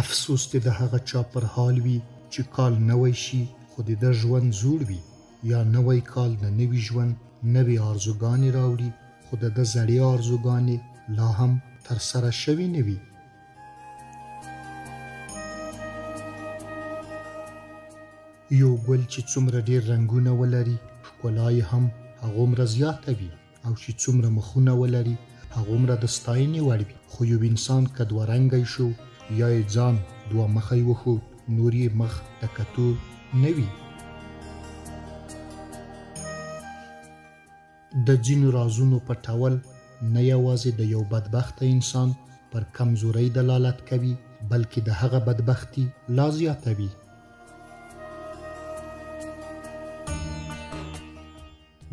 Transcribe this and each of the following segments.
افسوس دې د هغه چا پر حال وي چې کال نوی شي خو د ده ژوند زوړ وي، یا نوی کال د نوي ژوند نوې آرزوګانې راوړي خو د ده زړې آرزوګانې لا هم ترسره شوي نه وي. یو ګل چې څومره ډېر رنګونه ولري ښکلا یې هم هغومره زیاته وي، او چې څومره مخونه ولري هغومره د ستاینې وړ وي. خو یو انسان که دوه رنګی شو یا یې ځان دوه مخی وښود نور یې مخ د کتو نه وي. د ځینو رازونو پټول نه یوازې د یو بدبخته انسان پر کمزورۍ دلالت کوي بلکې د هغه بدبختي لا زیاتوي.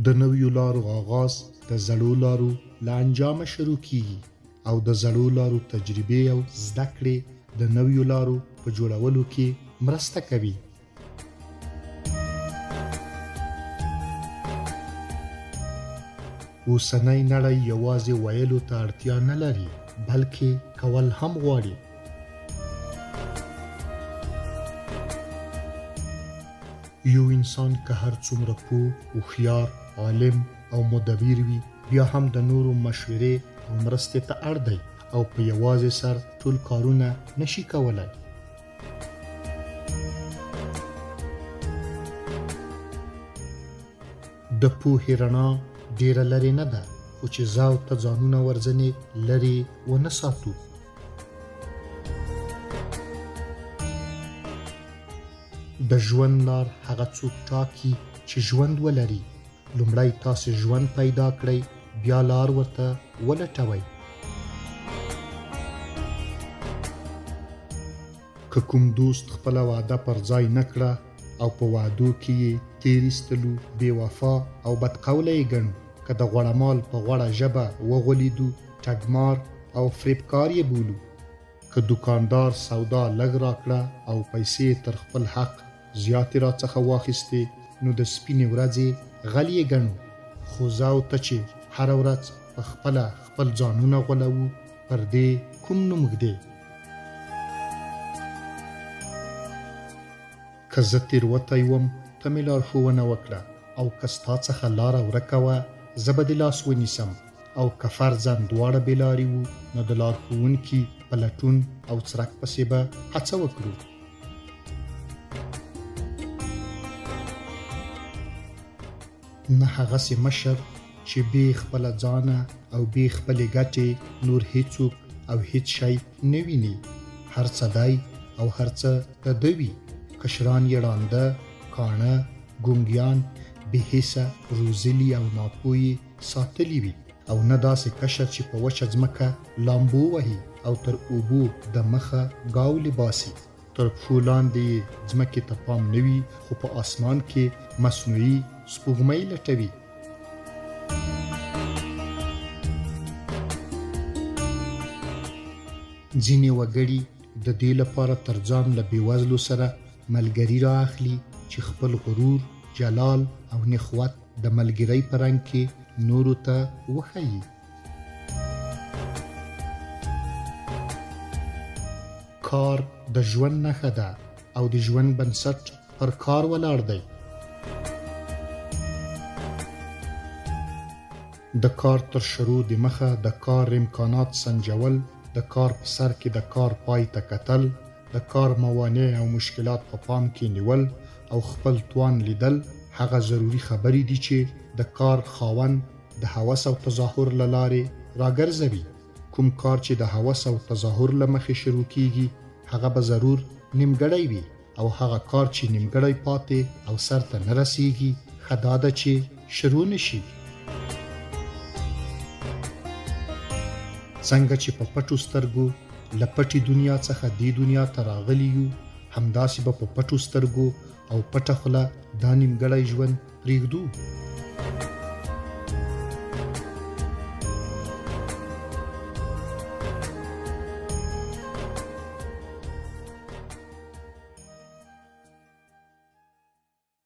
د نویو لارو آغاز د زړو لارو له انجامه شروع کیږي، او د زړو لارو تجربې او زده کړې د نویو لارو په جوړولو کې مرسته کوي. اوسنۍ نړۍ یوازې ویلو ته اړتیا نه لري بلکې کول هم غواړي. یو انسان که هر څومره پوه، هوښیار، عالم او مدبر وي بیا هم د نورو مشورې او مرستې ته اړ دی او په یوازې سر ټول کارونه نشي کولای. د پوهې رڼا ډیره لرې نه ده، خو چې زه او ته ځانونه ورځنې لرې ونه ساتو. د ژوند لار هغه څوک ټاکي چې ژوند ولري. لومړی تاسې ژوند پیدا کړئ، بیا لار ورته ولټوئ. که کوم دوست خپله وعده پر ځای نه کړه او په وعدو کې یې تیر ایستلو، بې وفا او بدقوله یې ګڼو. که د غوړمال په غوړه ژبه وغولیدو، ټګمار او فریبکار یې بولو. که دوکاندار سودا لږ راکړه او پیسې تر خپل حق زیاتې راڅخه واخیستې، نو د سپینې ورځې غل یې ګڼو. خو زه او ته چې هره ورځ په خپله خپل ځانونه غولوو، پر دې کوم نوم ږدې؟ که زه تېروتی وم ته مې لارښوونه وکړه، او که ستا څخه لاره ورکه وه زه به دې لاس ونیسم، او که فرضاً دواړه بې لارې وو نو د لارښوونکي په لټون او څرک پسې به هڅه وکړو. نه هغسې مشر چې بې خپله ځانه او بې خپلې ګټې نور هیڅوک او هیڅ شی نه ویني. هر څه دی او هر څه د ده وي. کشران یې ړانده، کاڼه، ګونګیان، بې حسه، روزلي او ناپوهې ساتلي وي، او نه داسې کشر چې په وچه ځمکه لامبو وهي او تر اوبو د مخه ګاولې باسي. تر پښو لاندې یې ځمکې ته پام نه وي، خو په اسمان کې مصنوعي سپوږمۍ لټوي. ځینې وګړي د دې لپاره تر ځان له بېوزلو سره ملګري را اخلي چې خپل غرور، جلال او نخوت د ملګرۍ په رنګ کې نورو ته وښیي. کار د ژوند نښه ده او د ژوند بنسټ پر کار ولاړ دی. د کار تر شروع د مخه د کار امکانات سنجول، د کار په سر کې د کار پای ته کتل، د کار موانع او مشکلات په پام کې نیول او خپل توان لیدل هغه ضروري خبرې دي چې د کار خاوند د هوس او تظاهر له لارې راګرځوي. کوم کار چې د هوس او تظاهر له مخې شروع کیږي هغه به ضرور نیمګړی وي، او هغه کار چې نیمګړی پاتې او سر ته نه رسیږي ښه دا ده چې شروع نشي. څنګه چې په پټو سترګو له پټې دنیا څخه دې دنیا ته راغلي یو، همداسې به په پټو سترګو او پټه خوله دا نیمګړی ژوند پرېږدو.